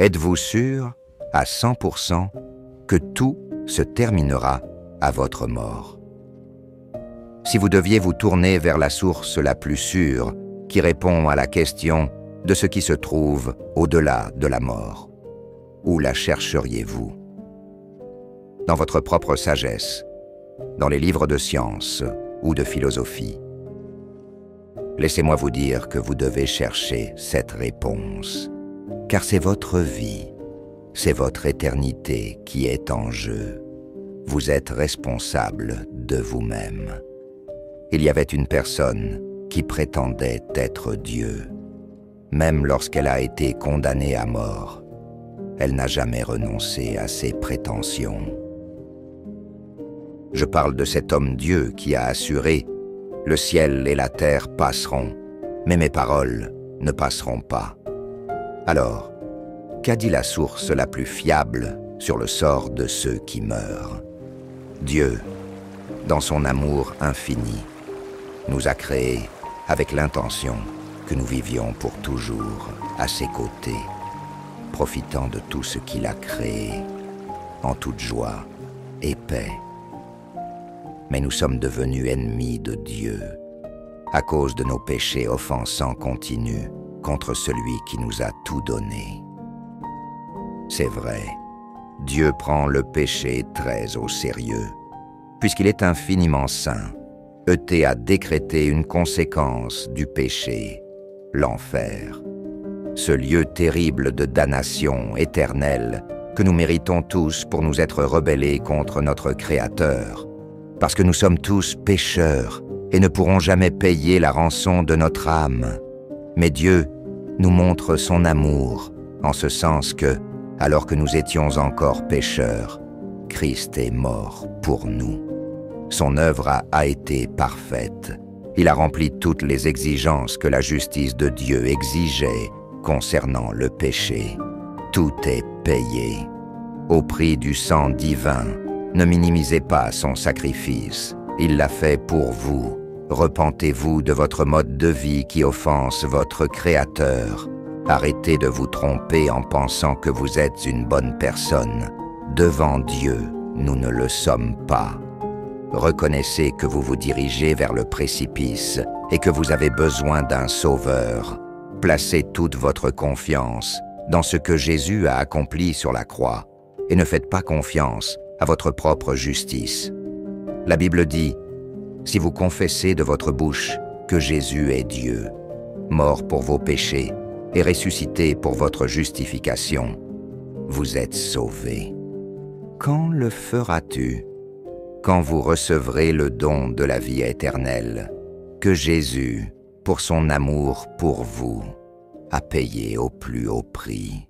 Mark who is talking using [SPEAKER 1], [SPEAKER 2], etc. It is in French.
[SPEAKER 1] Êtes-vous sûr, à 100%, que tout se terminera à votre mort? Si vous deviez vous tourner vers la source la plus sûre, qui répond à la question de ce qui se trouve au-delà de la mort, où la chercheriez-vous? Dans votre propre sagesse, dans les livres de science ou de philosophie? Laissez-moi vous dire que vous devez chercher cette réponse, car c'est votre vie, c'est votre éternité qui est en jeu. Vous êtes responsable de vous-même. Il y avait une personne qui prétendait être Dieu. Même lorsqu'elle a été condamnée à mort, elle n'a jamais renoncé à ses prétentions. Je parle de cet homme-dieu qui a assuré « Le ciel et la terre passeront, mais mes paroles ne passeront pas ». Alors, qu'a dit la source la plus fiable sur le sort de ceux qui meurent? Dieu, dans son amour infini, nous a créés avec l'intention que nous vivions pour toujours à ses côtés, profitant de tout ce qu'il a créé, en toute joie et paix. Mais nous sommes devenus ennemis de Dieu, à cause de nos péchés offensants continus contre celui qui nous a tout donné. C'est vrai, Dieu prend le péché très au sérieux, puisqu'il est infiniment saint. Eux a décrété une conséquence du péché, l'enfer, ce lieu terrible de damnation éternelle que nous méritons tous pour nous être rebellés contre notre Créateur, parce que nous sommes tous pécheurs et ne pourrons jamais payer la rançon de notre âme. Mais Dieu nous montre son amour, en ce sens que, alors que nous étions encore pécheurs, Christ est mort pour nous. Son œuvre a été parfaite. Il a rempli toutes les exigences que la justice de Dieu exigeait concernant le péché. Tout est payé. Au prix du sang divin, ne minimisez pas son sacrifice. Il l'a fait pour vous. Repentez-vous de votre mode de vie qui offense votre Créateur. Arrêtez de vous tromper en pensant que vous êtes une bonne personne. Devant Dieu, nous ne le sommes pas. Reconnaissez que vous vous dirigez vers le précipice et que vous avez besoin d'un sauveur. Placez toute votre confiance dans ce que Jésus a accompli sur la croix et ne faites pas confiance à votre propre justice. La Bible dit « Si vous confessez de votre bouche que Jésus est Dieu, mort pour vos péchés et ressuscité pour votre justification, vous êtes sauvés. » Quand le feras-tu? Quand vous recevrez le don de la vie éternelle, que Jésus, pour son amour pour vous, a payé au plus haut prix.